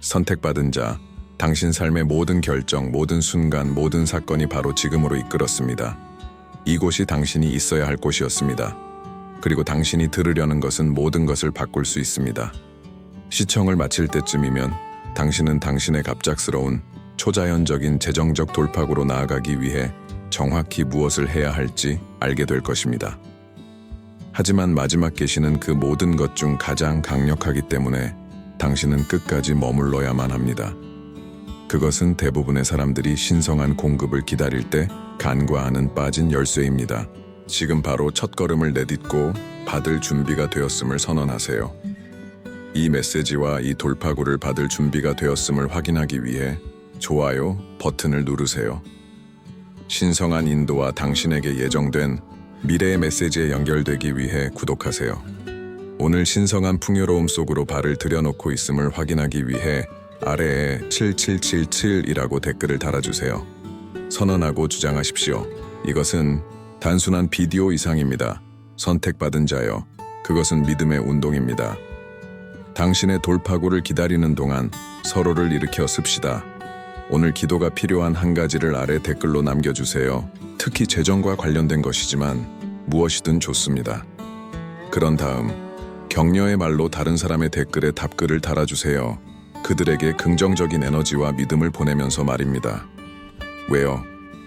선택받은 자, 당신 삶의 모든 결정, 모든 순간, 모든 사건이 바로 지금으로 이끌었습니다. 이곳이 당신이 있어야 할 곳이었습니다. 그리고 당신이 들으려는 것은 모든 것을 바꿀 수 있습니다. 시청을 마칠 때쯤이면 당신은 당신의 갑작스러운 초자연적인 재정적 돌파구로 나아가기 위해 정확히 무엇을 해야 할지 알게 될 것입니다. 하지만 마지막 계시는 그 모든 것 중 가장 강력하기 때문에 당신은 끝까지 머물러야만 합니다. 그것은 대부분의 사람들이 신성한 공급을 기다릴 때 간과 안은 빠진 열쇠입니다. 지금 바로 첫걸음을 내딛고 받을 준비가 되었음을 선언하세요. 이 메시지와 이 돌파구를 받을 준비가 되었음을 확인하기 위해 좋아요 버튼을 누르세요. 신성한 인도와 당신에게 예정된 미래의 메시지에 연결되기 위해 구독하세요. 오늘 신성한 풍요로움 속으로 발을 들여놓고 있음을 확인하기 위해 아래에 7777이라고 댓글을 달아주세요. 선언하고 주장하십시오. 이것은 단순한 비디오 이상입니다. 선택받은 자여, 그것은 믿음의 운동입니다. 당신의 돌파구를 기다리는 동안 서로를 일으켜 씁시다. 오늘 기도가 필요한 한 가지를 아래 댓글로 남겨주세요. 특히 재정과 관련된 것이지만 무엇이든 좋습니다. 그런 다음 격려의 말로 다른 사람의 댓글에 답글을 달아주세요. 그들에게 긍정적인 에너지와 믿음을 보내면서 말입니다. 왜요?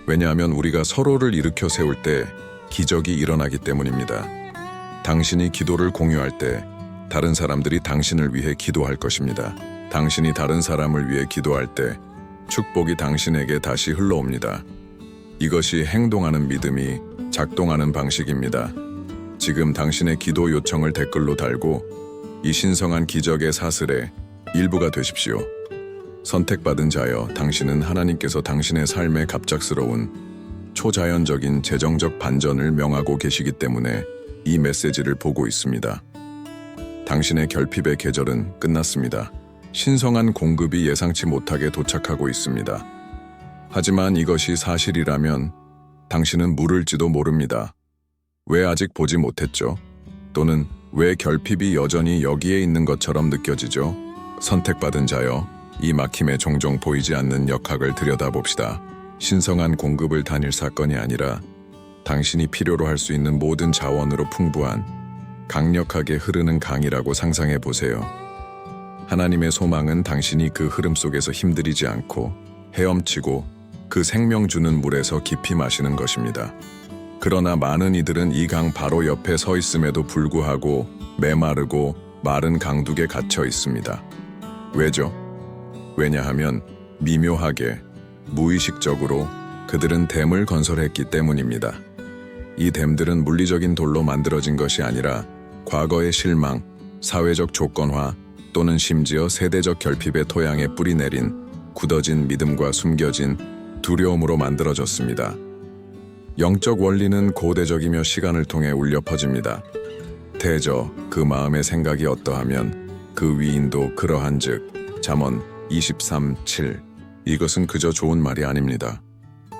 왜냐하면 우리가 서로를 일으켜 세울 때 기적이 일어나기 때문입니다. 당신이 기도를 공유할 때 다른 사람들이 당신을 위해 기도할 것입니다. 당신이 다른 사람을 위해 기도할 때 축복이 당신에게 다시 흘러옵니다. 이것이 행동하는 믿음이 작동하는 방식입니다. 지금 당신의 기도 요청을 댓글로 달고 이 신성한 기적의 사슬의 일부가 되십시오. 선택받은 자여, 당신은 하나님께서 당신의 삶에 갑작스러운 초자연적인 재정적 반전을 명하고 계시기 때문에 이 메시지를 보고 있습니다. 당신의 결핍의 계절은 끝났습니다. 신성한 공급이 예상치 못하게 도착하고 있습니다. 하지만 이것이 사실이라면 당신은 물을지도 모릅니다. 왜 아직 보지 못했죠? 또는 왜 결핍이 여전히 여기에 있는 것처럼 느껴지죠? 선택받은 자여, 이 막힘에 종종 보이지 않는 역학을 들여다봅시다. 신성한 공급을 단일 사건이 아니라 당신이 필요로 할 수 있는 모든 자원으로 풍부한 강력하게 흐르는 강이라고 상상해 보세요. 하나님의 소망은 당신이 그 흐름 속에서 힘들이지 않고 헤엄치고 그 생명 주는 물에서 깊이 마시는 것입니다. 그러나 많은 이들은 이 강 바로 옆에 서 있음에도 불구하고 메마르고 마른 강둑에 갇혀 있습니다. 왜죠? 왜냐하면 미묘하게, 무의식적으로 그들은 댐을 건설했기 때문입니다. 이 댐들은 물리적인 돌로 만들어진 것이 아니라 과거의 실망, 사회적 조건화 또는 심지어 세대적 결핍의 토양에 뿌리내린 굳어진 믿음과 숨겨진 두려움으로 만들어졌습니다. 영적 원리는 고대적이며 시간을 통해 울려 퍼집니다. 대저 그 마음의 생각이 어떠하면 그 위인도 그러한즉. 잠언 23:7. 이것은 그저 좋은 말이 아닙니다.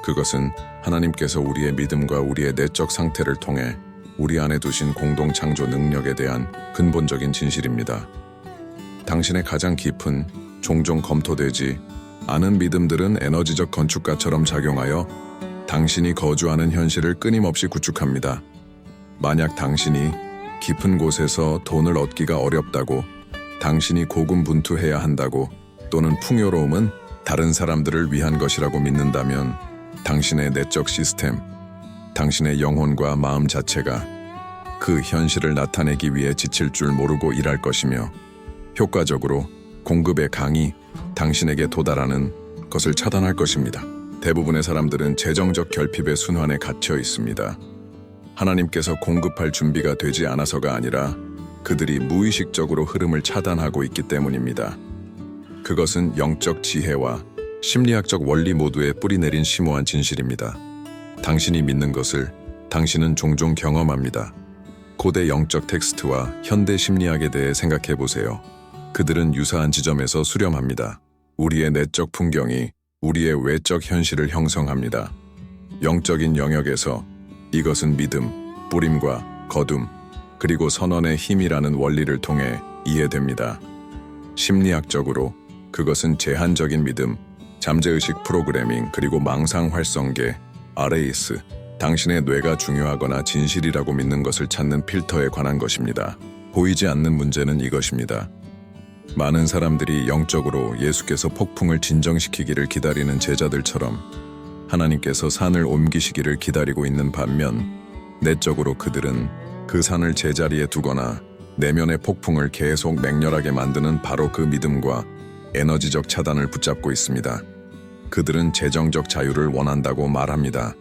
그것은 하나님께서 우리의 믿음과 우리의 내적 상태를 통해 우리 안에 두신 공동 창조 능력에 대한 근본적인 진실입니다. 당신의 가장 깊은, 종종 검토되지 않은 믿음들은 에너지적 건축가처럼 작용하여 당신이 거주하는 현실을 끊임없이 구축합니다. 만약 당신이 깊은 곳에서 돈을 얻기가 어렵다고, 당신이 고군분투해야 한다고, 또는 풍요로움은 다른 사람들을 위한 것이라고 믿는다면 당신의 내적 시스템, 당신의 영혼과 마음 자체가 그 현실을 나타내기 위해 지칠 줄 모르고 일할 것이며 효과적으로 공급의 강이 당신에게 도달하는 것을 차단할 것입니다. 대부분의 사람들은 재정적 결핍의 순환에 갇혀 있습니다. 하나님께서 공급할 준비가 되지 않아서가 아니라 그들이 무의식적으로 흐름을 차단하고 있기 때문입니다. 그것은 영적 지혜와 심리학적 원리 모두에 뿌리내린 심오한 진실입니다. 당신이 믿는 것을 당신은 종종 경험합니다. 고대 영적 텍스트와 현대 심리학에 대해 생각해 보세요. 그들은 유사한 지점에서 수렴합니다. 우리의 내적 풍경이 우리의 외적 현실을 형성합니다. 영적인 영역에서 이것은 믿음, 뿌림과 거둠, 그리고 선언의 힘이라는 원리를 통해 이해됩니다. 심리학적으로 그것은 제한적인 믿음, 잠재의식 프로그래밍, 그리고 망상 활성계, RAS, 당신의 뇌가 중요하거나 진실이라고 믿는 것을 찾는 필터에 관한 것입니다. 보이지 않는 문제는 이것입니다. 많은 사람들이 영적으로 예수께서 폭풍을 진정시키기를 기다리는 제자들처럼 하나님께서 산을 옮기시기를 기다리고 있는 반면 내적으로 그들은 그 산을 제자리에 두거나 내면의 폭풍을 계속 맹렬하게 만드는 바로 그 믿음과 에너지적 차단을 붙잡고 있습니다. 그들은 재정적 자유를 원한다고 말합니다.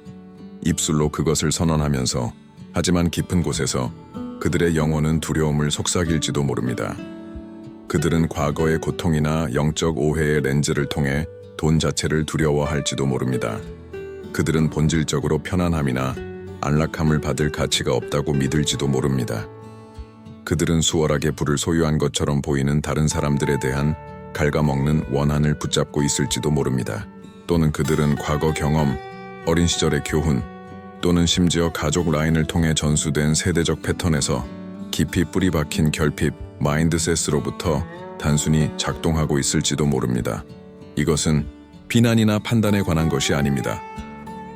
입술로 그것을 선언하면서 하지만 깊은 곳에서 그들의 영혼은 두려움을 속삭일지도 모릅니다. 그들은 과거의 고통이나 영적 오해의 렌즈를 통해 돈 자체를 두려워할지도 모릅니다. 그들은 본질적으로 편안함이나 안락함을 받을 가치가 없다고 믿을지도 모릅니다. 그들은 수월하게 부를 소유한 것처럼 보이는 다른 사람들에 대한 갉아먹는 원한을 붙잡고 있을지도 모릅니다. 또는 그들은 과거 경험, 어린 시절의 교훈, 또는 심지어 가족 라인을 통해 전수된 세대적 패턴에서 깊이 뿌리 박힌 결핍, 마인드셋으로부터 단순히 작동하고 있을지도 모릅니다. 이것은 비난이나 판단에 관한 것이 아닙니다.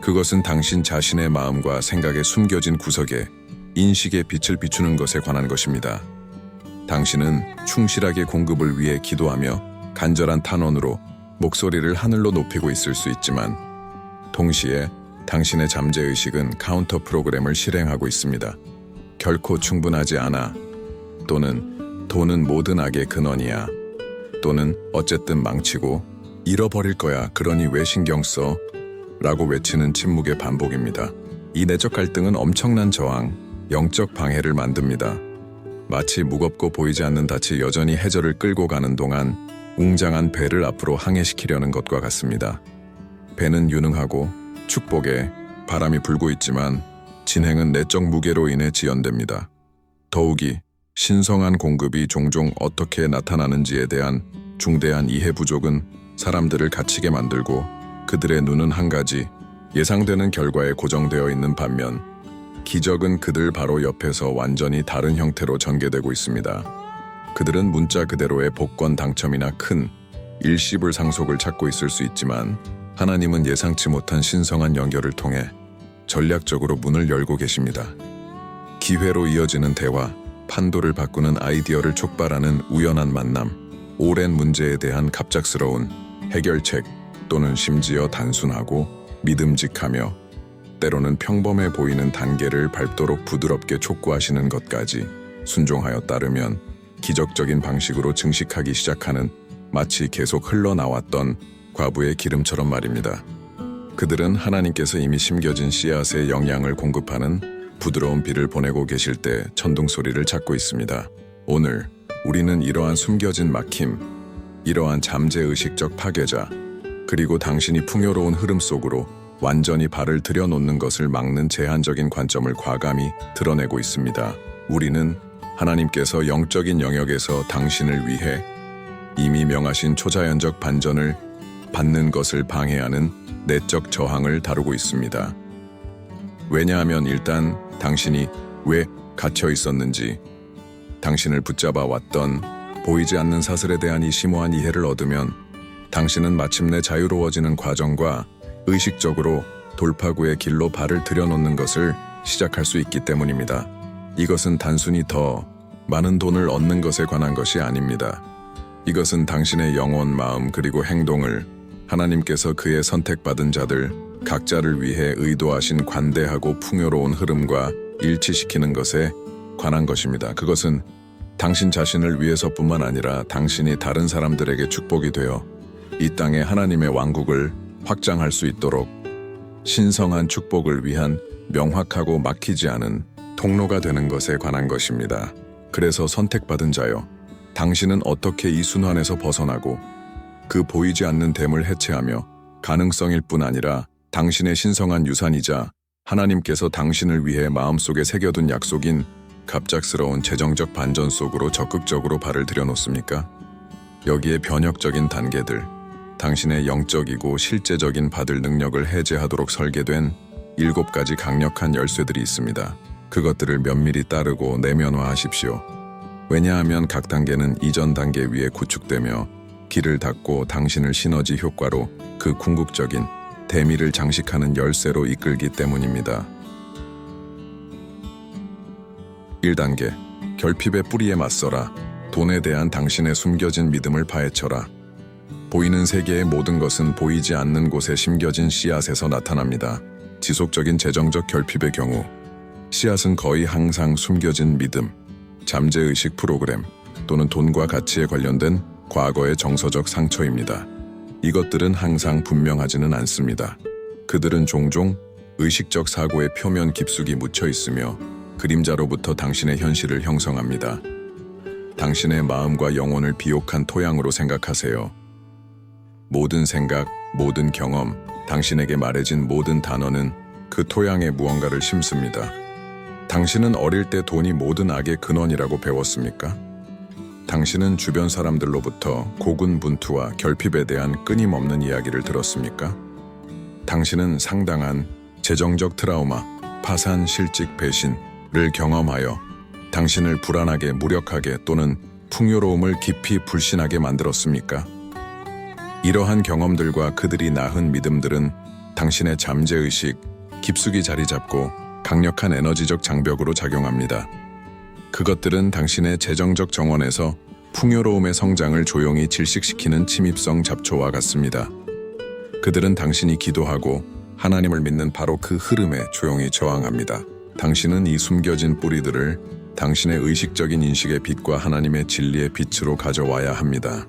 그것은 당신 자신의 마음과 생각에 숨겨진 구석에 인식의 빛을 비추는 것에 관한 것입니다. 당신은 충실하게 공급을 위해 기도하며 간절한 탄원으로 목소리를 하늘로 높이고 있을 수 있지만 동시에 당신의 잠재의식은 카운터 프로그램을 실행하고 있습니다. 결코 충분하지 않아, 또는 돈은 모든 악의 근원이야, 또는 어쨌든 망치고 잃어버릴 거야, 그러니 왜 신경 써? 라고 외치는 침묵의 반복입니다. 이 내적 갈등은 엄청난 저항, 영적 방해를 만듭니다. 마치 무겁고 보이지 않는 닻이 여전히 해저를 끌고 가는 동안 웅장한 배를 앞으로 항해시키려는 것과 같습니다. 배는 유능하고 축복에 바람이 불고 있지만 진행은 내적 무게로 인해 지연됩니다. 더욱이 신성한 공급이 종종 어떻게 나타나는지에 대한 중대한 이해 부족은 사람들을 갇히게 만들고 그들의 눈은 한 가지 예상되는 결과에 고정되어 있는 반면 기적은 그들 바로 옆에서 완전히 다른 형태로 전개되고 있습니다. 그들은 문자 그대로의 복권 당첨이나 큰 일시불상속을 찾고 있을 수 있지만 하나님은 예상치 못한 신성한 연결을 통해 전략적으로 문을 열고 계십니다. 기회로 이어지는 대화, 판도를 바꾸는 아이디어를 촉발하는 우연한 만남, 오랜 문제에 대한 갑작스러운 해결책 또는 심지어 단순하고 믿음직하며 때로는 평범해 보이는 단계를 밟도록 부드럽게 촉구하시는 것까지 순종하여 따르면 기적적인 방식으로 증식하기 시작하는 마치 계속 흘러나왔던 과부의 기름처럼 말입니다. 그들은 하나님께서 이미 심겨진 씨앗에 영양을 공급하는 부드러운 비를 보내고 계실 때 천둥 소리를 찾고 있습니다. 오늘 우리는 이러한 숨겨진 막힘, 이러한 잠재의식적 파괴자, 그리고 당신이 풍요로운 흐름 속으로 완전히 발을 들여놓는 것을 막는 제한적인 관점을 과감히 드러내고 있습니다. 우리는 하나님께서 영적인 영역에서 당신을 위해 이미 명하신 초자연적 반전을 받는 것을 방해하는 내적 저항을 다루고 있습니다. 왜냐하면 일단 당신이 왜 갇혀 있었는지, 당신을 붙잡아 왔던 보이지 않는 사슬에 대한 이 심오한 이해를 얻으면 당신은 마침내 자유로워지는 과정과 의식적으로 돌파구의 길로 발을 들여놓는 것을 시작할 수 있기 때문입니다. 이것은 단순히 더 많은 돈을 얻는 것에 관한 것이 아닙니다. 이것은 당신의 영혼, 마음 그리고 행동을 하나님께서 그의 선택받은 자들 각자를 위해 의도하신 관대하고 풍요로운 흐름과 일치시키는 것에 관한 것입니다. 그것은 당신 자신을 위해서뿐만 아니라 당신이 다른 사람들에게 축복이 되어 이 땅에 하나님의 왕국을 확장할 수 있도록 신성한 축복을 위한 명확하고 막히지 않은 통로가 되는 것에 관한 것입니다. 그래서 선택받은 자여, 당신은 어떻게 이 순환에서 벗어나고 그 보이지 않는 댐을 해체하며 가능성일 뿐 아니라 당신의 신성한 유산이자 하나님께서 당신을 위해 마음속에 새겨둔 약속인 갑작스러운 재정적 반전 속으로 적극적으로 발을 들여놓습니까? 여기에 변혁적인 단계들, 당신의 영적이고 실제적인 받을 능력을 해제하도록 설계된 7가지 강력한 열쇠들이 있습니다. 그것들을 면밀히 따르고 내면화하십시오. 왜냐하면 각 단계는 이전 단계 위에 구축되며 길을 닫고 당신을 시너지 효과로 그 궁극적인 대미를 장식하는 열쇠로 이끌기 때문입니다. 1단계. 결핍의 뿌리에 맞서라. 돈에 대한 당신의 숨겨진 믿음을 파헤쳐라. 보이는 세계의 모든 것은 보이지 않는 곳에 심겨진 씨앗에서 나타납니다. 지속적인 재정적 결핍의 경우 씨앗은 거의 항상 숨겨진 믿음, 잠재의식 프로그램 또는 돈과 가치에 관련된 과거의 정서적 상처입니다. 이것들은 항상 분명하지는 않습니다. 그들은 종종 의식적 사고의 표면 깊숙이 묻혀 있으며 그림자로부터 당신의 현실을 형성합니다. 당신의 마음과 영혼을 비옥한 토양으로 생각하세요. 모든 생각, 모든 경험, 당신에게 말해진 모든 단어는 그 토양에 무언가를 심습니다. 당신은 어릴 때 돈이 모든 악의 근원이라고 배웠습니까? 당신은 주변 사람들로부터 고군분투와 결핍에 대한 끊임없는 이야기를 들었습니까? 당신은 상당한 재정적 트라우마, 파산, 실직, 배신을 경험하여 당신을 불안하게, 무력하게 또는 풍요로움을 깊이 불신하게 만들었습니까? 이러한 경험들과 그들이 낳은 믿음들은 당신의 잠재의식, 깊숙이 자리 잡고 강력한 에너지적 장벽으로 작용합니다. 그것들은 당신의 재정적 정원에서 풍요로움의 성장을 조용히 질식시키는 침입성 잡초와 같습니다. 그들은 당신이 기도하고 하나님을 믿는 바로 그 흐름에 조용히 저항합니다. 당신은 이 숨겨진 뿌리들을 당신의 의식적인 인식의 빛과 하나님의 진리의 빛으로 가져와야 합니다.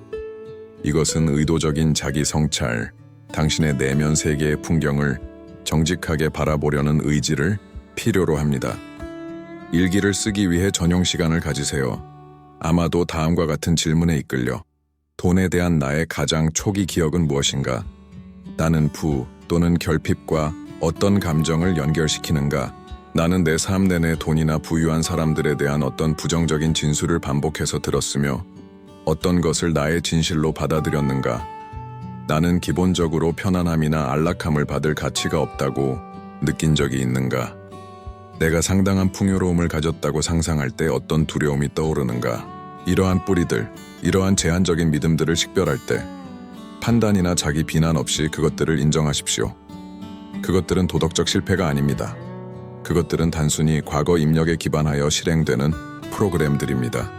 이것은 의도적인 자기 성찰, 당신의 내면 세계의 풍경을 정직하게 바라보려는 의지를 필요로 합니다. 일기를 쓰기 위해 전용 시간을 가지세요. 아마도 다음과 같은 질문에 이끌려 돈에 대한 나의 가장 초기 기억은 무엇인가? 나는 부 또는 결핍과 어떤 감정을 연결시키는가? 나는 내 삶 내내 돈이나 부유한 사람들에 대한 어떤 부정적인 진술을 반복해서 들었으며 어떤 것을 나의 진실로 받아들였는가? 나는 기본적으로 편안함이나 안락함을 받을 가치가 없다고 느낀 적이 있는가? 내가 상당한 풍요로움을 가졌다고 상상할 때 어떤 두려움이 떠오르는가? 이러한 뿌리들, 이러한 제한적인 믿음들을 식별할 때 판단이나 자기 비난 없이 그것들을 인정하십시오. 그것들은 도덕적 실패가 아닙니다. 그것들은 단순히 과거 입력에 기반하여 실행되는 프로그램들입니다.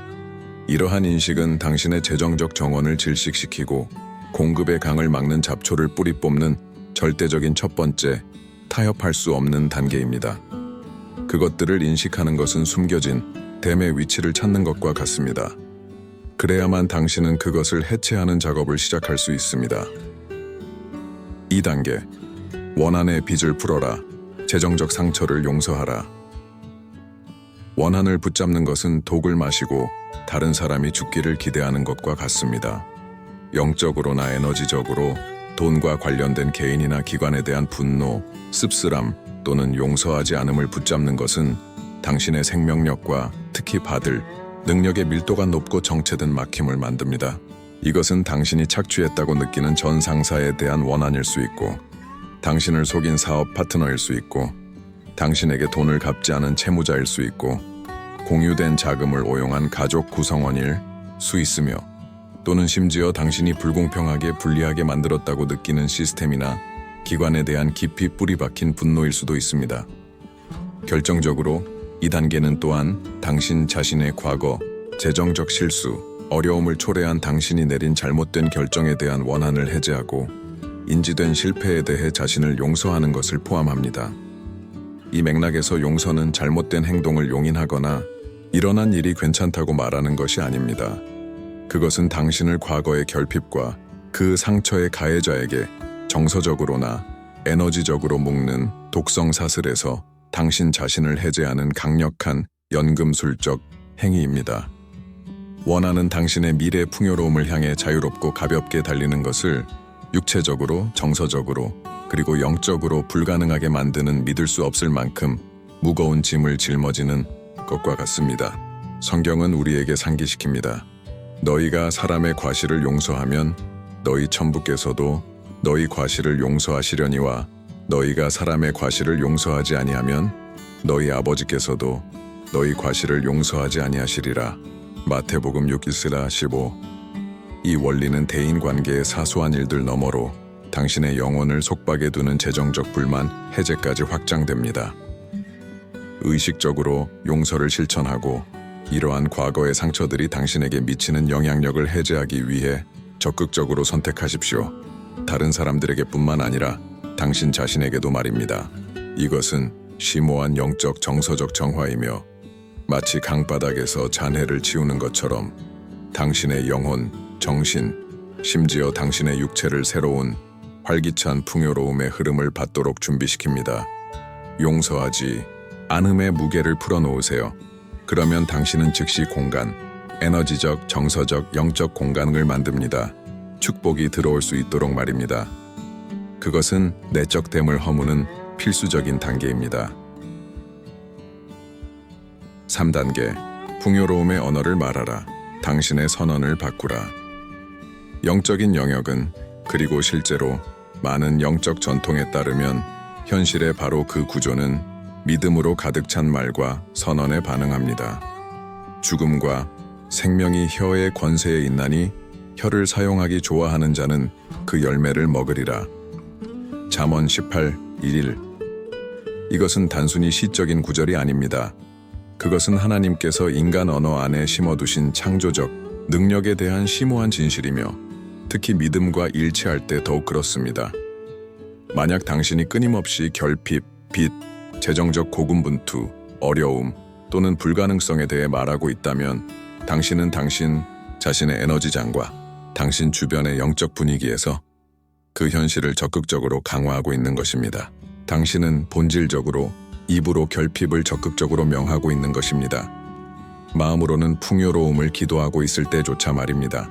이러한 인식은 당신의 재정적 정원을 질식시키고 공급의 강을 막는 잡초를 뿌리 뽑는 절대적인 첫 번째, 타협할 수 없는 단계입니다. 그것들을 인식하는 것은 숨겨진 댐의 위치를 찾는 것과 같습니다. 그래야만 당신은 그것을 해체하는 작업을 시작할 수 있습니다. 2단계. 원한의 빚을 풀어라. 재정적 상처를 용서하라. 원한을 붙잡는 것은 독을 마시고 다른 사람이 죽기를 기대하는 것과 같습니다. 영적으로나 에너지적으로 돈과 관련된 개인이나 기관에 대한 분노, 씁쓸함 또는 용서하지 않음을 붙잡는 것은 당신의 생명력과 특히 받을 능력의 밀도가 높고 정체된 막힘을 만듭니다. 이것은 당신이 착취했다고 느끼는 전 상사에 대한 원한일 수 있고 당신을 속인 사업 파트너일 수 있고 당신에게 돈을 갚지 않은 채무자일 수 있고 공유된 자금을 오용한 가족 구성원일 수 있으며 또는 심지어 당신이 불공평하게 불리하게 만들었다고 느끼는 시스템이나 기관에 대한 깊이 뿌리 박힌 분노일 수도 있습니다. 결정적으로 이 단계는 또한 당신 자신의 과거, 재정적 실수, 어려움을 초래한 당신이 내린 잘못된 결정에 대한 원한을 해제하고 인지된 실패에 대해 자신을 용서하는 것을 포함합니다. 이 맥락에서 용서는 잘못된 행동을 용인하거나 일어난 일이 괜찮다고 말하는 것이 아닙니다. 그것은 당신을 과거의 결핍과 그 상처의 가해자에게 정서적으로나 에너지적으로 묶는 독성 사슬에서 당신 자신을 해제하는 강력한 연금술적 행위입니다. 원하는 당신의 미래 풍요로움을 향해 자유롭고 가볍게 달리는 것을 육체적으로, 정서적으로, 그리고 영적으로 불가능하게 만드는 믿을 수 없을 만큼 무거운 짐을 짊어지는 것과 같습니다. 성경은 우리에게 상기시킵니다. 너희가 사람의 과실을 용서하면 너희 천부께서도 너희 과실을 용서하시려니와 너희가 사람의 과실을 용서하지 아니하면 너희 아버지께서도 너희 과실을 용서하지 아니하시리라. 마태복음 6:15. 이 원리는 대인 관계의 사소한 일들 너머로 당신의 영혼을 속박에 두는 재정적 불만 해제까지 확장됩니다. 의식적으로 용서를 실천하고 이러한 과거의 상처들이 당신에게 미치는 영향력을 해제하기 위해 적극적으로 선택하십시오. 다른 사람들에게뿐만 아니라 당신 자신에게도 말입니다. 이것은 심오한 영적 정서적 정화이며 마치 강바닥에서 잔해를 치우는 것처럼 당신의 영혼, 정신, 심지어 당신의 육체를 새로운 활기찬 풍요로움의 흐름을 받도록 준비시킵니다. 용서하지 않음의 무게를 풀어놓으세요. 그러면 당신은 즉시 공간, 에너지적, 정서적, 영적 공간을 만듭니다. 축복이 들어올 수 있도록 말입니다. 그것은 내적됨을 허무는 필수적인 단계입니다. 3단계, 풍요로움의 언어를 말하라. 당신의 선언을 바꾸라. 영적인 영역은 그리고 실제로 많은 영적 전통에 따르면 현실의 바로 그 구조는 믿음으로 가득 찬 말과 선언에 반응합니다. 죽음과 생명이 혀의 권세에 있나니 혀를 사용하기 좋아하는 자는 그 열매를 먹으리라. 잠언 18:1. 이것은 단순히 시적인 구절이 아닙니다. 그것은 하나님께서 인간 언어 안에 심어두신 창조적 능력에 대한 심오한 진실이며 특히 믿음과 일치할 때 더욱 그렇습니다. 만약 당신이 끊임없이 결핍, 빚, 재정적 고군분투, 어려움 또는 불가능성에 대해 말하고 있다면 당신은 당신 자신의 에너지장과 당신 주변의 영적 분위기에서 그 현실을 적극적으로 강화하고 있는 것입니다. 당신은 본질적으로 입으로 결핍을 적극적으로 명하고 있는 것입니다. 마음으로는 풍요로움을 기도하고 있을 때조차 말입니다.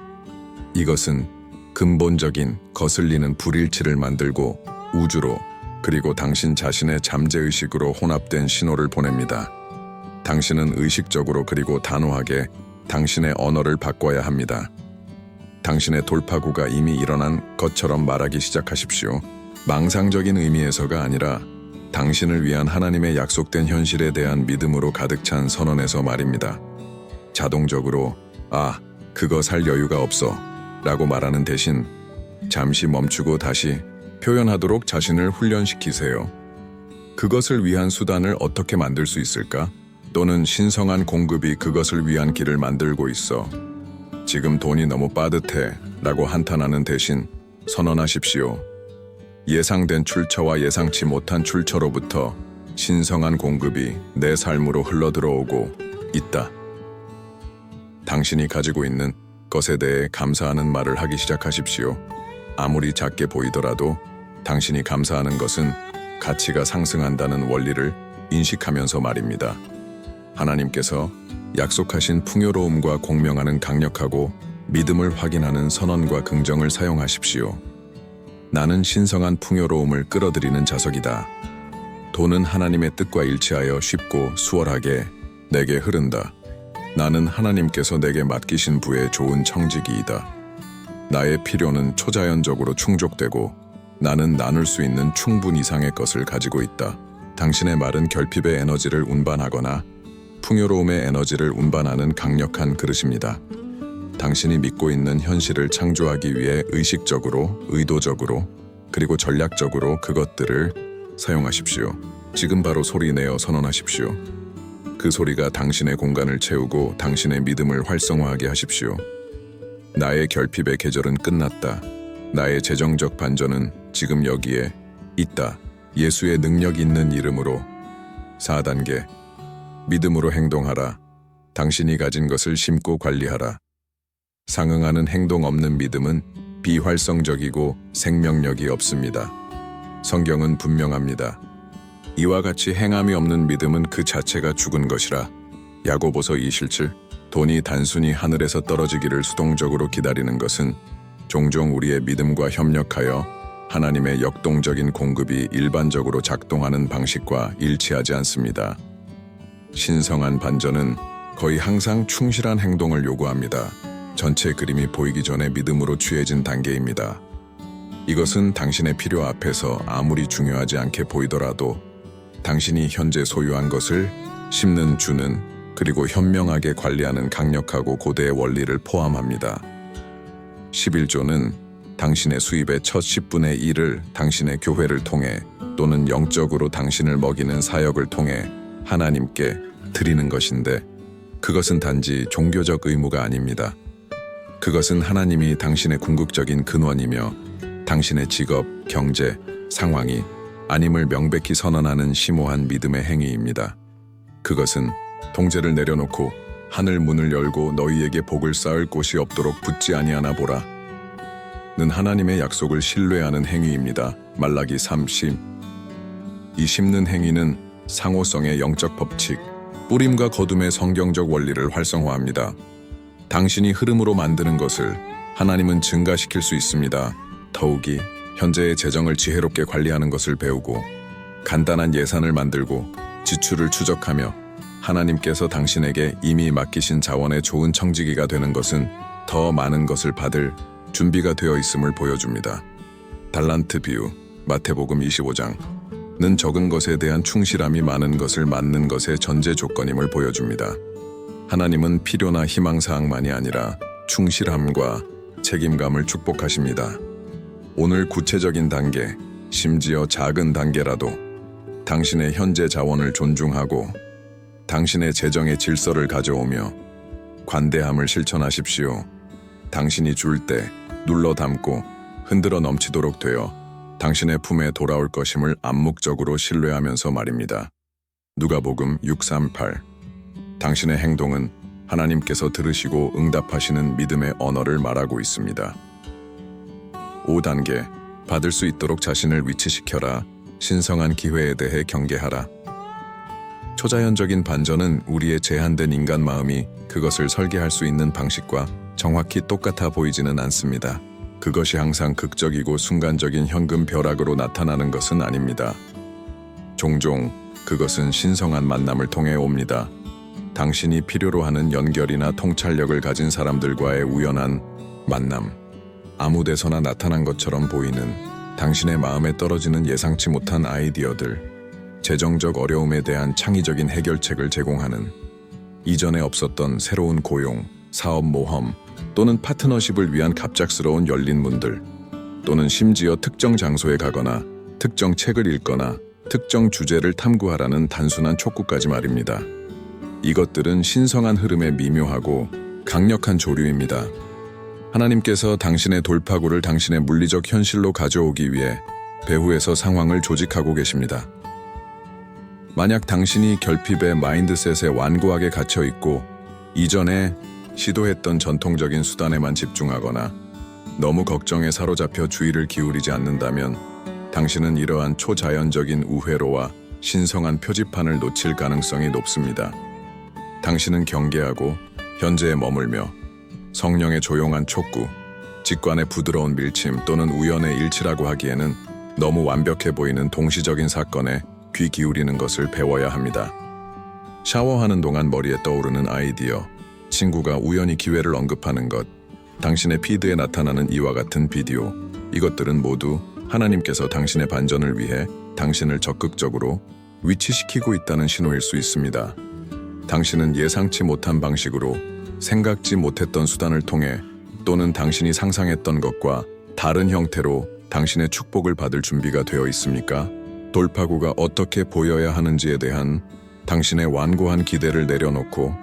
이것은 근본적인 거슬리는 불일치를 만들고 우주로 그리고 당신 자신의 잠재의식으로 혼합된 신호를 보냅니다. 당신은 의식적으로 그리고 단호하게 당신의 언어를 바꿔야 합니다. 당신의 돌파구가 이미 일어난 것처럼 말하기 시작하십시오. 망상적인 의미에서가 아니라 당신을 위한 하나님의 약속된 현실에 대한 믿음으로 가득 찬 선언에서 말입니다. 자동적으로 그거 살 여유가 없어 라고 말하는 대신 잠시 멈추고 다시 표현하도록 자신을 훈련시키세요. 그것을 위한 수단을 어떻게 만들 수 있을까? 또는 신성한 공급이 그것을 위한 길을 만들고 있어. 지금 돈이 너무 빠듯해 라고 한탄하는 대신 선언하십시오. 예상된 출처와 예상치 못한 출처로부터 신성한 공급이 내 삶으로 흘러들어오고 있다. 당신이 가지고 있는 것에 대해 감사하는 말을 하기 시작하십시오. 아무리 작게 보이더라도 당신이 감사하는 것은 가치가 상승한다는 원리를 인식하면서 말입니다. 하나님께서 약속하신 풍요로움과 공명하는 강력하고 믿음을 확인하는 선언과 긍정을 사용하십시오. 나는 신성한 풍요로움을 끌어들이는 자석이다. 돈은 하나님의 뜻과 일치하여 쉽고 수월하게 내게 흐른다. 나는 하나님께서 내게 맡기신 부의 좋은 청지기이다. 나의 필요는 초자연적으로 충족되고 나는 나눌 수 있는 충분 이상의 것을 가지고 있다. 당신의 말은 결핍의 에너지를 운반하거나 풍요로움의 에너지를 운반하는 강력한 그릇입니다. 당신이 믿고 있는 현실을 창조하기 위해 의식적으로, 의도적으로, 그리고 전략적으로 그것들을 사용하십시오. 지금 바로 소리 내어 선언하십시오. 그 소리가 당신의 공간을 채우고 당신의 믿음을 활성화하게 하십시오. 나의 결핍의 계절은 끝났다. 나의 재정적 반전은 지금 여기에 있다. 예수의 능력 있는 이름으로. 4단계, 믿음으로 행동하라. 당신이 가진 것을 심고 관리하라. 상응하는 행동 없는 믿음은 비활성적이고 생명력이 없습니다. 성경은 분명합니다. 이와 같이 행함이 없는 믿음은 그 자체가 죽은 것이라. 야고보서 2:7. 돈이 단순히 하늘에서 떨어지기를 수동적으로 기다리는 것은 종종 우리의 믿음과 협력하여 하나님의 역동적인 공급이 일반적으로 작동하는 방식과 일치하지 않습니다. 신성한 반전은 거의 항상 충실한 행동을 요구합니다. 전체 그림이 보이기 전에 믿음으로 취해진 단계입니다. 이것은 당신의 필요 앞에서 아무리 중요하지 않게 보이더라도 당신이 현재 소유한 것을 심는, 주는, 그리고 현명하게 관리하는 강력하고 고대의 원리를 포함합니다. 11조는 당신의 수입의 첫 10분의 1을 당신의 교회를 통해 또는 영적으로 당신을 먹이는 사역을 통해 하나님께 드리는 것인데 그것은 단지 종교적 의무가 아닙니다. 그것은 하나님이 당신의 궁극적인 근원이며 당신의 직업, 경제, 상황이 아님을 명백히 선언하는 심오한 믿음의 행위입니다. 그것은 통제를 내려놓고 하늘 문을 열고 너희에게 복을 쌓을 곳이 없도록 붙지 아니하나 보라. 는 하나님의 약속을 신뢰하는 행위입니다. 말라기 3:10. 이 심는 행위는 상호성의 영적 법칙, 뿌림과 거둠의 성경적 원리를 활성화합니다. 당신이 흐름으로 만드는 것을 하나님은 증가시킬 수 있습니다. 더욱이 현재의 재정을 지혜롭게 관리하는 것을 배우고 간단한 예산을 만들고 지출을 추적하며 하나님께서 당신에게 이미 맡기신 자원의 좋은 청지기가 되는 것은 더 많은 것을 받을 준비가 되어 있음을 보여줍니다. 달란트 비유, 마태복음 25장는 적은 것에 대한 충실함이 많은 것을 맡는 것의 전제 조건임을 보여줍니다. 하나님은 필요나 희망사항만이 아니라 충실함과 책임감을 축복하십니다. 오늘 구체적인 단계, 심지어 작은 단계라도 당신의 현재 자원을 존중하고 당신의 재정의 질서를 가져오며 관대함을 실천하십시오. 당신이 줄 때 눌러 담고 흔들어 넘치도록 되어 당신의 품에 돌아올 것임을 암묵적으로 신뢰하면서 말입니다. 누가복음 6:38. 당신의 행동은 하나님께서 들으시고 응답하시는 믿음의 언어를 말하고 있습니다. 5단계, 받을 수 있도록 자신을 위치시켜라. 신성한 기회에 대해 경계하라. 초자연적인 반전은 우리의 제한된 인간 마음이 그것을 설계할 수 있는 방식과 정확히 똑같아 보이지는 않습니다. 그것이 항상 극적이고 순간적인 현금 벼락으로 나타나는 것은 아닙니다. 종종 그것은 신성한 만남을 통해 옵니다. 당신이 필요로 하는 연결이나 통찰력을 가진 사람들과의 우연한 만남. 아무 데서나 나타난 것처럼 보이는 당신의 마음에 떨어지는 예상치 못한 아이디어들, 재정적 어려움에 대한 창의적인 해결책을 제공하는 이전에 없었던 새로운 고용, 사업 모험 또는 파트너십을 위한 갑작스러운 열린 문들 또는 심지어 특정 장소에 가거나 특정 책을 읽거나 특정 주제를 탐구하라는 단순한 촉구까지 말입니다. 이것들은 신성한 흐름의 미묘하고 강력한 조류입니다. 하나님께서 당신의 돌파구를 당신의 물리적 현실로 가져오기 위해 배후에서 상황을 조직하고 계십니다. 만약 당신이 결핍의 마인드셋에 완고하게 갇혀 있고 이전에 시도했던 전통적인 수단에만 집중하거나 너무 걱정에 사로잡혀 주의를 기울이지 않는다면 당신은 이러한 초자연적인 우회로와 신성한 표지판을 놓칠 가능성이 높습니다. 당신은 경계하고 현재에 머물며 성령의 조용한 촉구, 직관의 부드러운 밀침 또는 우연의 일치라고 하기에는 너무 완벽해 보이는 동시적인 사건에 귀 기울이는 것을 배워야 합니다. 샤워하는 동안 머리에 떠오르는 아이디어, 친구가 우연히 기회를 언급하는 것, 당신의 피드에 나타나는 이와 같은 비디오, 이것들은 모두 하나님께서 당신의 반전을 위해 당신을 적극적으로 위치시키고 있다는 신호일 수 있습니다. 당신은 예상치 못한 방식으로 생각지 못했던 수단을 통해 또는 당신이 상상했던 것과 다른 형태로 당신의 축복을 받을 준비가 되어 있습니까? 돌파구가 어떻게 보여야 하는지에 대한 당신의 완고한 기대를 내려놓고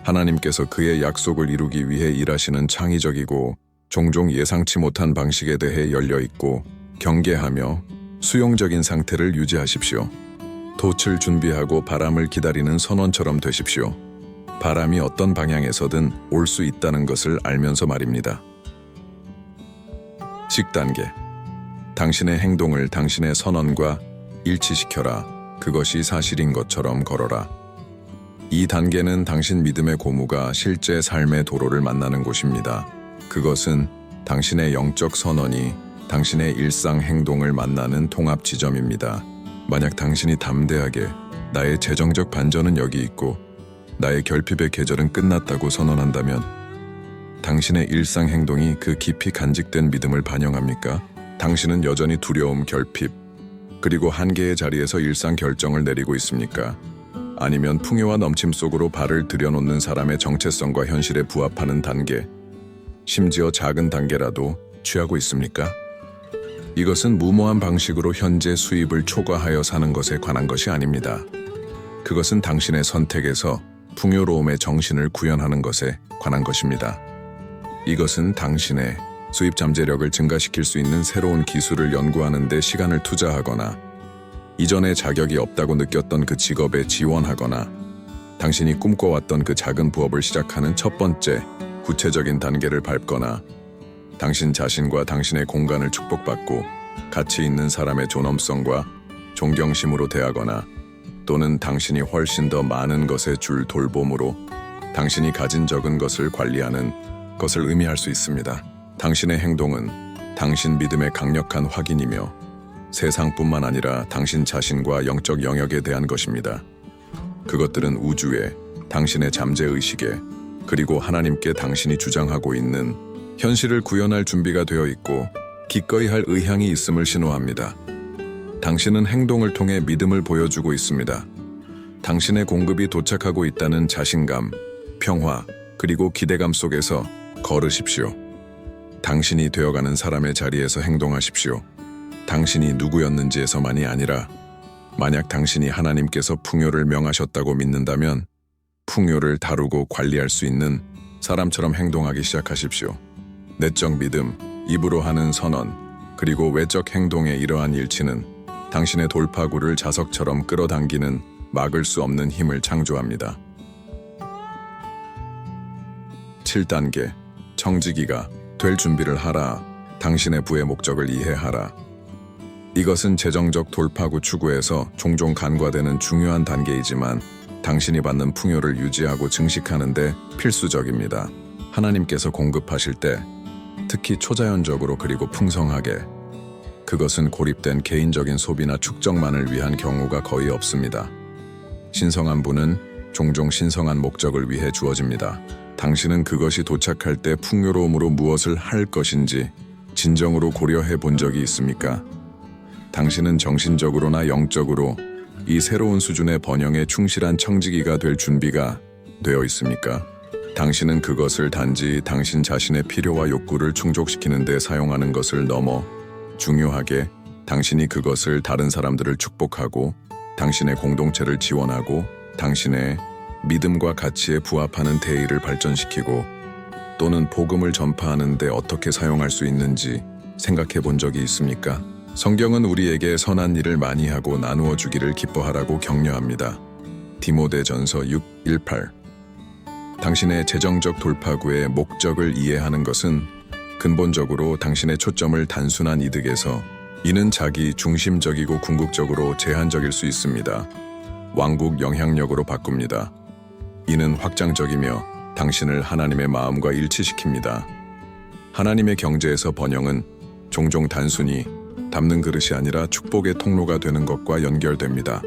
하나님께서 그의 약속을 이루기 위해 일하시는 창의적이고 종종 예상치 못한 방식에 대해 열려있고 경계하며 수용적인 상태를 유지하십시오. 돛을 준비하고 바람을 기다리는 선원처럼 되십시오. 바람이 어떤 방향에서든 올 수 있다는 것을 알면서 말입니다. 10단계. 당신의 행동을 당신의 선언과 일치시켜라. 그것이 사실인 것처럼 걸어라. 이 단계는 당신 믿음의 고무가 실제 삶의 도로를 만나는 곳입니다. 그것은 당신의 영적 선언이 당신의 일상 행동을 만나는 통합 지점입니다. 만약 당신이 담대하게 나의 재정적 반전은 여기 있고 나의 결핍의 계절은 끝났다고 선언한다면 당신의 일상 행동이 그 깊이 간직된 믿음을 반영합니까? 당신은 여전히 두려움, 결핍, 그리고 한계의 자리에서 일상 결정을 내리고 있습니까? 아니면 풍요와 넘침 속으로 발을 들여놓는 사람의 정체성과 현실에 부합하는 단계, 심지어 작은 단계라도 취하고 있습니까? 이것은 무모한 방식으로 현재 수입을 초과하여 사는 것에 관한 것이 아닙니다. 그것은 당신의 선택에서 풍요로움의 정신을 구현하는 것에 관한 것입니다. 이것은 당신의 수입 잠재력을 증가시킬 수 있는 새로운 기술을 연구하는 데 시간을 투자하거나 이전에 자격이 없다고 느꼈던 그 직업에 지원하거나 당신이 꿈꿔왔던 그 작은 부업을 시작하는 첫 번째 구체적인 단계를 밟거나 당신 자신과 당신의 공간을 축복받고 가치 있는 사람의 존엄성과 존경심으로 대하거나 또는 당신이 훨씬 더 많은 것에 줄 돌봄으로 당신이 가진 적은 것을 관리하는 것을 의미할 수 있습니다. 당신의 행동은 당신 믿음의 강력한 확인이며 세상뿐만 아니라 당신 자신과 영적 영역에 대한 것입니다. 그것들은 우주에, 당신의 잠재의식에, 그리고 하나님께 당신이 주장하고 있는 현실을 구현할 준비가 되어 있고 기꺼이 할 의향이 있음을 신호합니다. 당신은 행동을 통해 믿음을 보여주고 있습니다. 당신의 공급이 도착하고 있다는 자신감, 평화, 그리고 기대감 속에서 걸으십시오. 당신이 되어가는 사람의 자리에서 행동하십시오. 당신이 누구였는지에서만이 아니라 만약 당신이 하나님께서 풍요를 명하셨다고 믿는다면 풍요를 다루고 관리할 수 있는 사람처럼 행동하기 시작하십시오. 내적 믿음, 입으로 하는 선언, 그리고 외적 행동의 이러한 일치는 당신의 돌파구를 자석처럼 끌어당기는 막을 수 없는 힘을 창조합니다. 7단계, 청지기가 될 준비를 하라. 당신의 부의 목적을 이해하라. 이것은 재정적 돌파구 추구에서 종종 간과되는 중요한 단계이지만 당신이 받는 풍요를 유지하고 증식하는 데 필수적입니다. 하나님께서 공급하실 때 특히 초자연적으로 그리고 풍성하게 그것은 고립된 개인적인 소비나 축적만을 위한 경우가 거의 없습니다. 신성한 부는 종종 신성한 목적을 위해 주어집니다. 당신은 그것이 도착할 때 풍요로움으로 무엇을 할 것인지 진정으로 고려해 본 적이 있습니까? 당신은 정신적으로나 영적으로 이 새로운 수준의 번영에 충실한 청지기가 될 준비가 되어 있습니까? 당신은 그것을 단지 당신 자신의 필요와 욕구를 충족시키는 데 사용하는 것을 넘어 중요하게 당신이 그것을 다른 사람들을 축복하고 당신의 공동체를 지원하고 당신의 믿음과 가치에 부합하는 대의를 발전시키고 또는 복음을 전파하는 데 어떻게 사용할 수 있는지 생각해 본 적이 있습니까? 성경은 우리에게 선한 일을 많이 하고 나누어 주기를 기뻐하라고 격려합니다. 디모데전서 6:18. 당신의 재정적 돌파구의 목적을 이해하는 것은 근본적으로 당신의 초점을 단순한 이득에서 이는 자기 중심적이고 궁극적으로 제한적일 수 있습니다. 왕국 영향력으로 바꿉니다. 이는 확장적이며 당신을 하나님의 마음과 일치시킵니다. 하나님의 경제에서 번영은 종종 단순히 담는 그릇이 아니라 축복의 통로가 되는 것과 연결됩니다.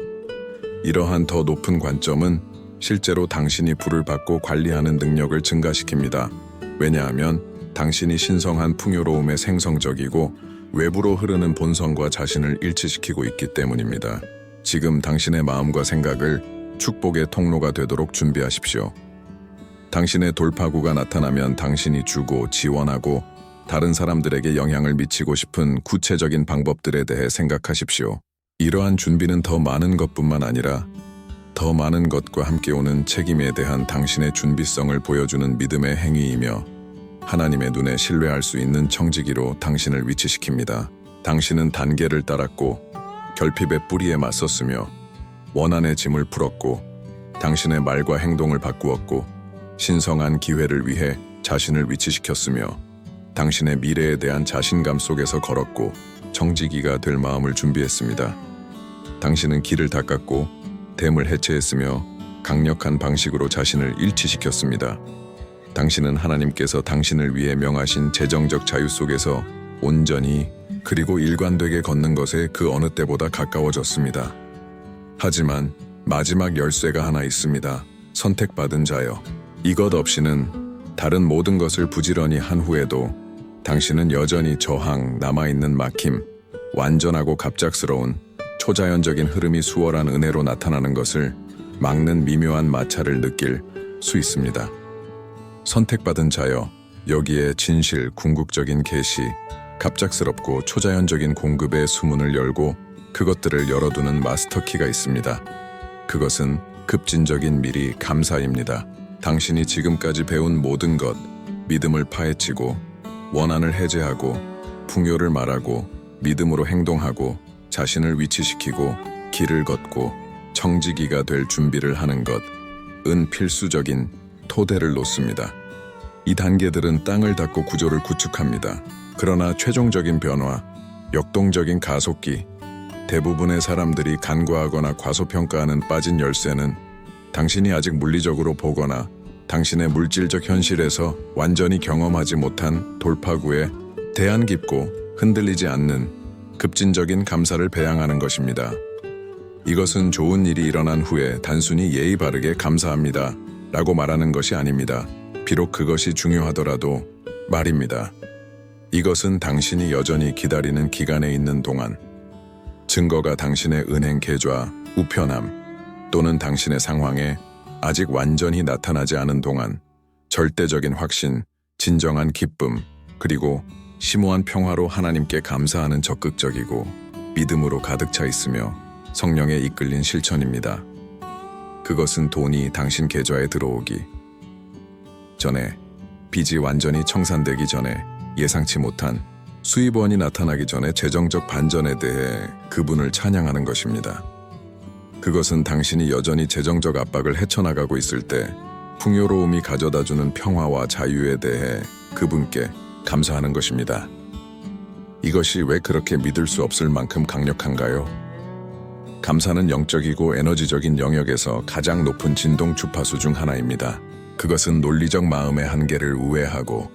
이러한 더 높은 관점은 실제로 당신이 부를 받고 관리하는 능력을 증가시킵니다. 왜냐하면 당신이 신성한 풍요로움에 생성적이고 외부로 흐르는 본성과 자신을 일치시키고 있기 때문입니다. 지금 당신의 마음과 생각을 축복의 통로가 되도록 준비하십시오. 당신의 돌파구가 나타나면 당신이 주고 지원하고 다른 사람들에게 영향을 미치고 싶은 구체적인 방법들에 대해 생각하십시오. 이러한 준비는 더 많은 것뿐만 아니라 더 많은 것과 함께 오는 책임에 대한 당신의 준비성을 보여주는 믿음의 행위이며 하나님의 눈에 신뢰할 수 있는 청지기로 당신을 위치시킵니다. 당신은 단계를 따랐고 결핍의 뿌리에 맞섰으며 원한의 짐을 풀었고 당신의 말과 행동을 바꾸었고 신성한 기회를 위해 자신을 위치시켰으며 당신의 미래에 대한 자신감 속에서 걸었고 청지기가 될 마음을 준비했습니다. 당신은 길을 닦았고 댐을 해체했으며 강력한 방식으로 자신을 일치시켰습니다. 당신은 하나님께서 당신을 위해 명하신 재정적 자유 속에서 온전히 그리고 일관되게 걷는 것에 그 어느 때보다 가까워졌습니다. 하지만 마지막 열쇠가 하나 있습니다. 선택받은 자여. 이것 없이는 다른 모든 것을 부지런히 한 후에도 당신은 여전히 저항, 남아있는 막힘, 완전하고 갑작스러운 초자연적인 흐름이 수월한 은혜로 나타나는 것을 막는 미묘한 마찰을 느낄 수 있습니다. 선택받은 자여, 여기에 진실, 궁극적인 계시, 갑작스럽고 초자연적인 공급의 수문을 열고 그것들을 열어두는 마스터키가 있습니다. 그것은 급진적인 미리 감사입니다. 당신이 지금까지 배운 모든 것, 믿음을 파헤치고 원한을 해제하고 풍요를 말하고 믿음으로 행동하고 자신을 위치시키고 길을 걷고 청지기가 될 준비를 하는 것은 필수적인 토대를 놓습니다. 이 단계들은 땅을 닦고 구조를 구축합니다. 그러나 최종적인 변화, 역동적인 가속기, 대부분의 사람들이 간과하거나 과소평가하는 빠진 열쇠는 당신이 아직 물리적으로 보거나 당신의 물질적 현실에서 완전히 경험하지 못한 돌파구에 대안 깊고 흔들리지 않는 급진적인 감사를 배양하는 것입니다. 이것은 좋은 일이 일어난 후에 단순히 예의 바르게 감사합니다 라고 말하는 것이 아닙니다. 비록 그것이 중요하더라도 말입니다. 이것은 당신이 여전히 기다리는 기간에 있는 동안, 증거가 당신의 은행 계좌, 우편함 또는 당신의 상황에 아직 완전히 나타나지 않은 동안 절대적인 확신, 진정한 기쁨, 그리고 심오한 평화로 하나님께 감사하는 적극적이고 믿음으로 가득 차 있으며 성령에 이끌린 실천입니다. 그것은 돈이 당신 계좌에 들어오기 전에, 빚이 완전히 청산되기 전에, 예상치 못한 수입원이 나타나기 전에 재정적 반전에 대해 그분을 찬양하는 것입니다. 그것은 당신이 여전히 재정적 압박을 헤쳐나가고 있을 때 풍요로움이 가져다주는 평화와 자유에 대해 그분께 감사하는 것입니다. 이것이 왜 그렇게 믿을 수 없을 만큼 강력한가요? 감사는 영적이고 에너지적인 영역에서 가장 높은 진동 주파수 중 하나입니다. 그것은 논리적 마음의 한계를 우회하고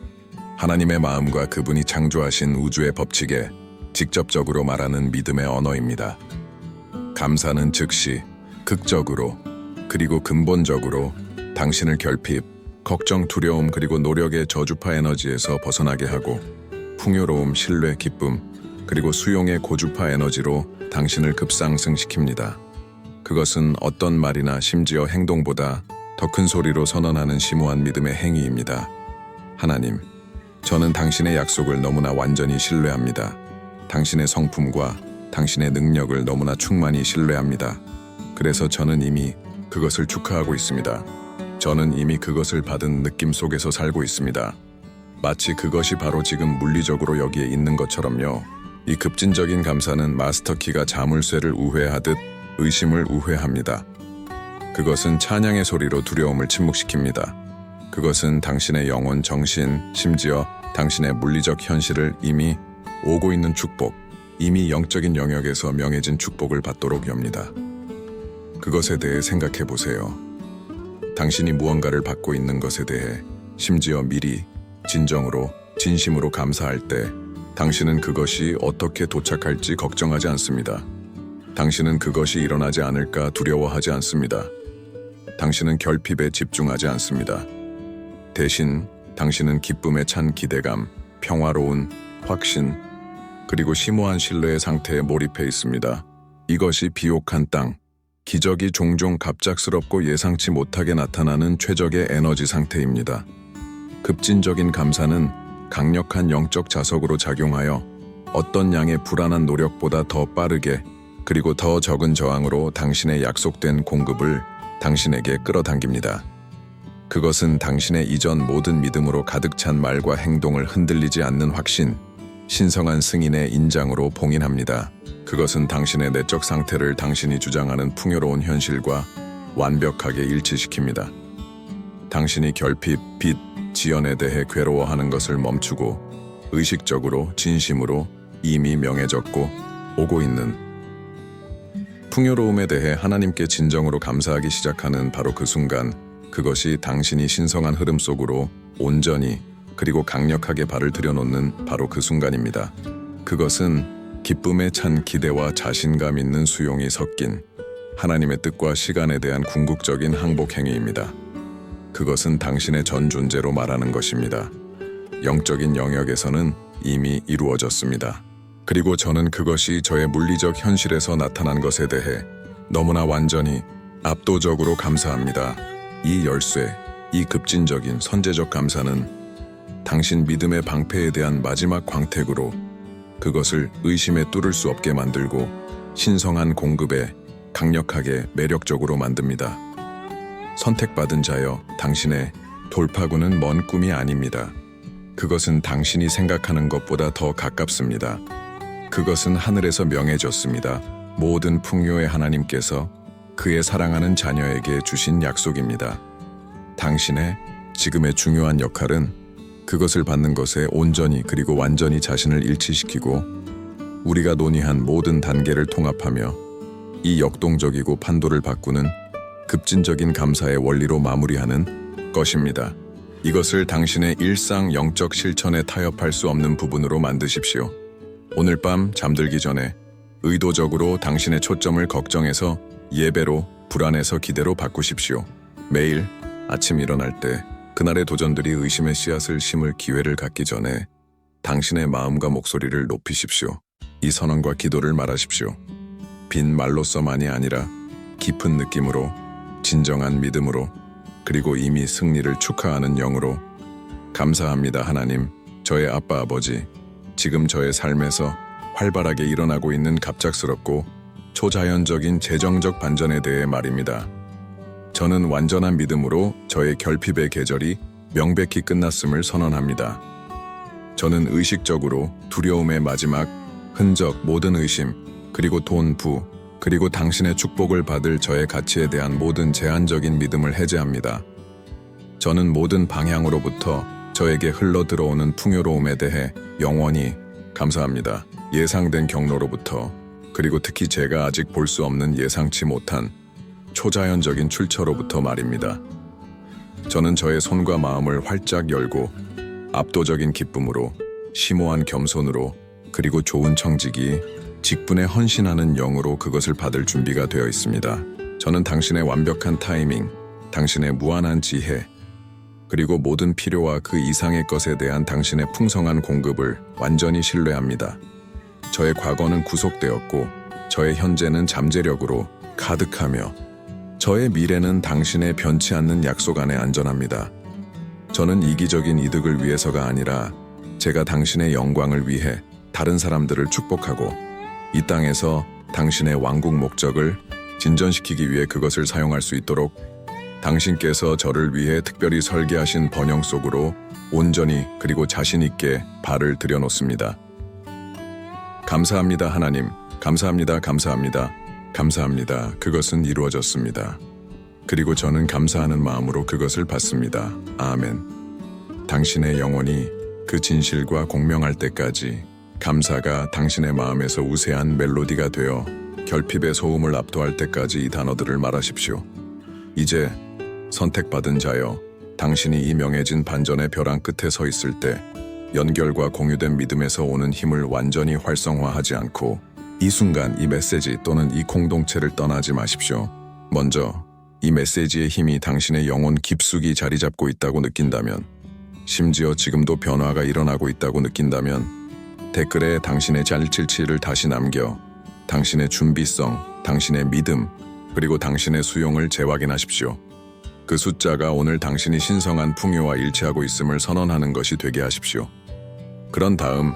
하나님의 마음과 그분이 창조하신 우주의 법칙에 직접적으로 말하는 믿음의 언어입니다. 감사는 즉시, 극적으로, 그리고 근본적으로 당신을 결핍, 걱정, 두려움 그리고 노력의 저주파 에너지에서 벗어나게 하고 풍요로움, 신뢰, 기쁨, 그리고 수용의 고주파 에너지로 당신을 급상승시킵니다. 그것은 어떤 말이나 심지어 행동보다 더 큰 소리로 선언하는 심오한 믿음의 행위입니다. 하나님, 저는 당신의 약속을 너무나 완전히 신뢰합니다. 당신의 성품과 당신의 능력을 너무나 충만히 신뢰합니다. 그래서 저는 이미 그것을 축하하고 있습니다. 저는 이미 그것을 받은 느낌 속에서 살고 있습니다. 마치 그것이 바로 지금 물리적으로 여기에 있는 것처럼요. 이 급진적인 감사는 마스터키가 자물쇠를 우회하듯 의심을 우회합니다. 그것은 찬양의 소리로 두려움을 침묵시킵니다. 그것은 당신의 영혼, 정신, 심지어 당신의 물리적 현실을 이미 오고 있는 축복, 이미 영적인 영역에서 명해진 축복을 받도록 엽니다. 그것에 대해 생각해 보세요. 당신이 무언가를 받고 있는 것에 대해 심지어 미리 진정으로, 진심으로 감사할 때 당신은 그것이 어떻게 도착할지 걱정하지 않습니다. 당신은 그것이 일어나지 않을까 두려워하지 않습니다. 당신은 결핍에 집중하지 않습니다. 대신 당신은 기쁨에 찬 기대감, 평화로운 확신, 그리고 심오한 신뢰의 상태에 몰입해 있습니다. 이것이 비옥한 땅, 기적이 종종 갑작스럽고 예상치 못하게 나타나는 최적의 에너지 상태입니다. 급진적인 감사는 강력한 영적 자석으로 작용하여 어떤 양의 불안한 노력보다 더 빠르게 그리고 더 적은 저항으로 당신의 약속된 공급을 당신에게 끌어당깁니다. 그것은 당신의 이전 모든 믿음으로 가득 찬 말과 행동을 흔들리지 않는 확신, 신성한 승인의 인장으로 봉인합니다. 그것은 당신의 내적 상태를 당신이 주장하는 풍요로운 현실과 완벽하게 일치시킵니다. 당신이 결핍, 빚, 지연에 대해 괴로워하는 것을 멈추고 의식적으로, 진심으로 이미 명해졌고 오고 있는 풍요로움에 대해 하나님께 진정으로 감사하기 시작하는 바로 그 순간, 그것이 당신이 신성한 흐름 속으로 온전히 그리고 강력하게 발을 들여놓는 바로 그 순간입니다. 그것은 기쁨에 찬 기대와 자신감 있는 수용이 섞인 하나님의 뜻과 시간에 대한 궁극적인 항복 행위입니다. 그것은 당신의 전 존재로 말하는 것입니다. 영적인 영역에서는 이미 이루어졌습니다. 그리고 저는 그것이 저의 물리적 현실에서 나타난 것에 대해 너무나 완전히 압도적으로 감사합니다. 이 열쇠, 이 급진적인 선제적 감사는 당신 믿음의 방패에 대한 마지막 광택으로 그것을 의심에 뚫을 수 없게 만들고 신성한 공급에 강력하게 매력적으로 만듭니다. 선택받은 자여, 당신의 돌파구는 먼 꿈이 아닙니다. 그것은 당신이 생각하는 것보다 더 가깝습니다. 그것은 하늘에서 명해졌습니다. 모든 풍요의 하나님께서 그의 사랑하는 자녀에게 주신 약속입니다. 당신의 지금의 중요한 역할은 그것을 받는 것에 온전히 그리고 완전히 자신을 일치시키고 우리가 논의한 모든 단계를 통합하며 이 역동적이고 판도를 바꾸는 급진적인 감사의 원리로 마무리하는 것입니다. 이것을 당신의 일상 영적 실천에 타협할 수 없는 부분으로 만드십시오. 오늘 밤 잠들기 전에 의도적으로 당신의 초점을 걱정에서 예배로, 불안에서 기대로 바꾸십시오. 매일 아침 일어날 때 그날의 도전들이 의심의 씨앗을 심을 기회를 갖기 전에 당신의 마음과 목소리를 높이십시오. 이 선언과 기도를 말하십시오. 빈 말로서만이 아니라 깊은 느낌으로, 진정한 믿음으로, 그리고 이미 승리를 축하하는 영으로. 감사합니다, 하나님. 저의 아빠, 아버지. 지금 저의 삶에서 활발하게 일어나고 있는 갑작스럽고 초자연적인 재정적 반전에 대해 말입니다. 저는 완전한 믿음으로 저의 결핍의 계절이 명백히 끝났음을 선언합니다. 저는 의식적으로 두려움의 마지막 흔적, 모든 의심, 그리고 돈, 부, 그리고 당신의 축복을 받을 저의 가치에 대한 모든 제한적인 믿음을 해제합니다. 저는 모든 방향으로부터 저에게 흘러 들어오는 풍요로움에 대해 영원히 감사합니다. 예상된 경로로부터, 그리고 특히 제가 아직 볼 수 없는 예상치 못한 초자연적인 출처로부터 말입니다. 저는 저의 손과 마음을 활짝 열고 압도적인 기쁨으로, 심오한 겸손으로, 그리고 좋은 청지기, 직분에 헌신하는 영으로 그것을 받을 준비가 되어 있습니다. 저는 당신의 완벽한 타이밍, 당신의 무한한 지혜, 그리고 모든 필요와 그 이상의 것에 대한 당신의 풍성한 공급을 완전히 신뢰합니다. 저의 과거는 구속되었고 저의 현재는 잠재력으로 가득하며 저의 미래는 당신의 변치 않는 약속 안에 안전합니다. 저는 이기적인 이득을 위해서가 아니라 제가 당신의 영광을 위해 다른 사람들을 축복하고 이 땅에서 당신의 왕국 목적을 진전시키기 위해 그것을 사용할 수 있도록 당신께서 저를 위해 특별히 설계하신 번영 속으로 온전히 그리고 자신 있게 발을 들여놓습니다. 감사합니다, 하나님. 감사합니다, 감사합니다, 감사합니다. 그것은 이루어졌습니다. 그리고 저는 감사하는 마음으로 그것을 받습니다. 아멘. 당신의 영혼이 그 진실과 공명할 때까지 감사가 당신의 마음에서 우세한 멜로디가 되어 결핍의 소음을 압도할 때까지 이 단어들을 말하십시오. 이제 선택받은 자여, 당신이 이 명해진 반전의 벼랑 끝에 서 있을 때 연결과 공유된 믿음에서 오는 힘을 완전히 활성화하지 않고 이 순간 이 메시지 또는 이 공동체를 떠나지 마십시오. 먼저 이 메시지의 힘이 당신의 영혼 깊숙이 자리 잡고 있다고 느낀다면, 심지어 지금도 변화가 일어나고 있다고 느낀다면 댓글에 당신의 짤칠치를 다시 남겨 당신의 준비성, 당신의 믿음, 그리고 당신의 수용을 재확인하십시오. 그 숫자가 오늘 당신이 신성한 풍요와 일치하고 있음을 선언하는 것이 되게 하십시오. 그런 다음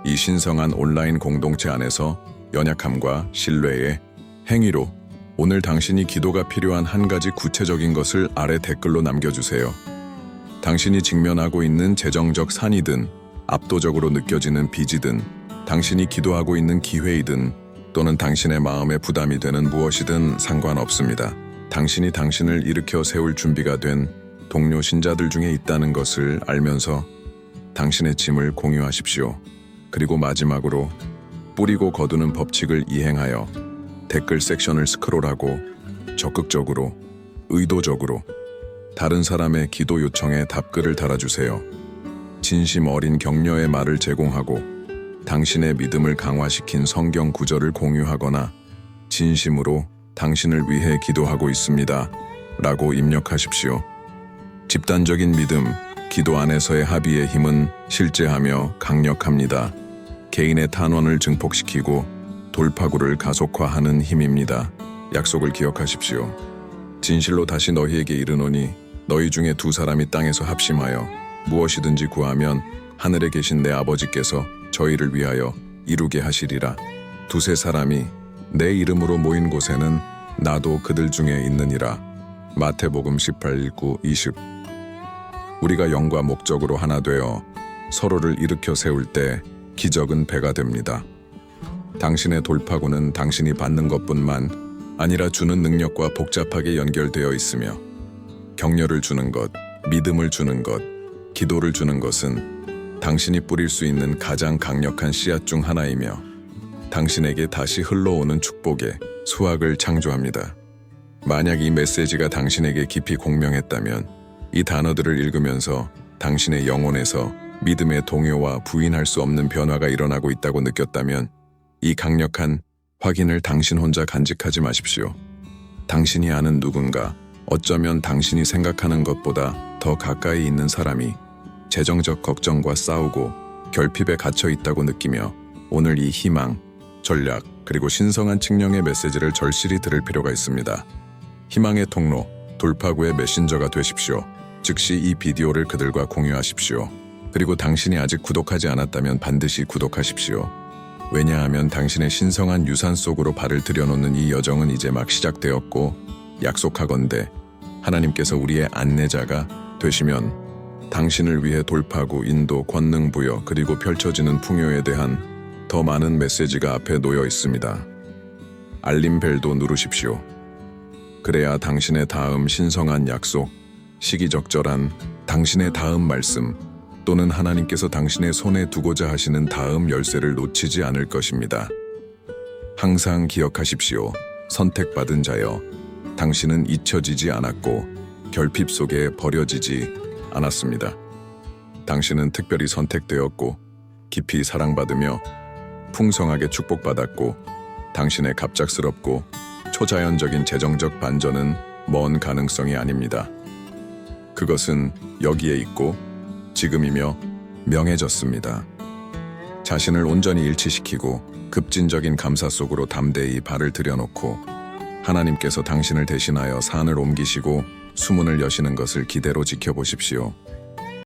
이 신성한 온라인 공동체 안에서 연약함과 신뢰의 행위로 오늘 당신이 기도가 필요한 한 가지 구체적인 것을 아래 댓글로 남겨주세요. 당신이 직면하고 있는 재정적 산이든 압도적으로 느껴지는 빚이든 당신이 기도하고 있는 기회이든 또는 당신의 마음에 부담이 되는 무엇이든 상관없습니다. 당신이 당신을 일으켜 세울 준비가 된 동료 신자들 중에 있다는 것을 알면서 당신의 짐을 공유하십시오. 그리고 마지막으로 뿌리고 거두는 법칙을 이행하여 댓글 섹션을 스크롤하고 적극적으로, 의도적으로 다른 사람의 기도 요청에 답글을 달아주세요. 진심 어린 격려의 말을 제공하고 당신의 믿음을 강화시킨 성경 구절을 공유하거나 진심으로 당신을 위해 기도하고 있습니다 라고 입력하십시오. 집단적인 믿음, 기도 안에서의 합의의 힘은 실제하며 강력합니다. 개인의 탄원을 증폭시키고 돌파구를 가속화하는 힘입니다. 약속을 기억하십시오. 진실로 다시 너희에게 이르노니 너희 중에 두 사람이 땅에서 합심하여 무엇이든지 구하면 하늘에 계신 내 아버지께서 저희를 위하여 이루게 하시리라. 두세 사람이 내 이름으로 모인 곳에는 나도 그들 중에 있느니라. 마태복음 18:9, 20. 우리가 영과 목적으로 하나 되어 서로를 일으켜 세울 때 기적은 배가 됩니다. 당신의 돌파구는 당신이 받는 것뿐만 아니라 주는 능력과 복잡하게 연결되어 있으며 격려를 주는 것, 믿음을 주는 것, 기도를 주는 것은 당신이 뿌릴 수 있는 가장 강력한 씨앗 중 하나이며 당신에게 다시 흘러오는 축복의 수확을 창조합니다. 만약 이 메시지가 당신에게 깊이 공명했다면 이 단어들을 읽으면서 당신의 영혼에서 믿음의 동요와 부인할 수 없는 변화가 일어나고 있다고 느꼈다면 이 강력한 확인을 당신 혼자 간직하지 마십시오. 당신이 아는 누군가, 어쩌면 당신이 생각하는 것보다 더 가까이 있는 사람이 재정적 걱정과 싸우고 결핍에 갇혀 있다고 느끼며 오늘 이 희망, 전략, 그리고 신성한 측량의 메시지를 절실히 들을 필요가 있습니다. 희망의 통로, 돌파구의 메신저가 되십시오. 즉시 이 비디오를 그들과 공유하십시오. 그리고 당신이 아직 구독하지 않았다면 반드시 구독하십시오. 왜냐하면 당신의 신성한 유산 속으로 발을 들여놓는 이 여정은 이제 막 시작되었고 약속하건대 하나님께서 우리의 안내자가 되시면 당신을 위해 돌파구, 인도, 권능 부여 그리고 펼쳐지는 풍요에 대한 더 많은 메시지가 앞에 놓여 있습니다. 알림벨도 누르십시오. 그래야 당신의 다음 신성한 약속, 시기적절한 당신의 다음 말씀 또는 하나님께서 당신의 손에 두고자 하시는 다음 열쇠를 놓치지 않을 것입니다. 항상 기억하십시오. 선택받은 자여, 당신은 잊혀지지 않았고 결핍 속에 버려지지 않았습니다. 당신은 특별히 선택되었고 깊이 사랑받으며 풍성하게 축복받았고 당신의 갑작스럽고 초자연적인 재정적 반전은 먼 가능성이 아닙니다. 그것은 여기에 있고 지금이며 명해졌습니다. 자신을 온전히 일치시키고 급진적인 감사 속으로 담대히 발을 들여놓고 하나님께서 당신을 대신하여 산을 옮기시고 수문을 여시는 것을 기대로 지켜보십시오.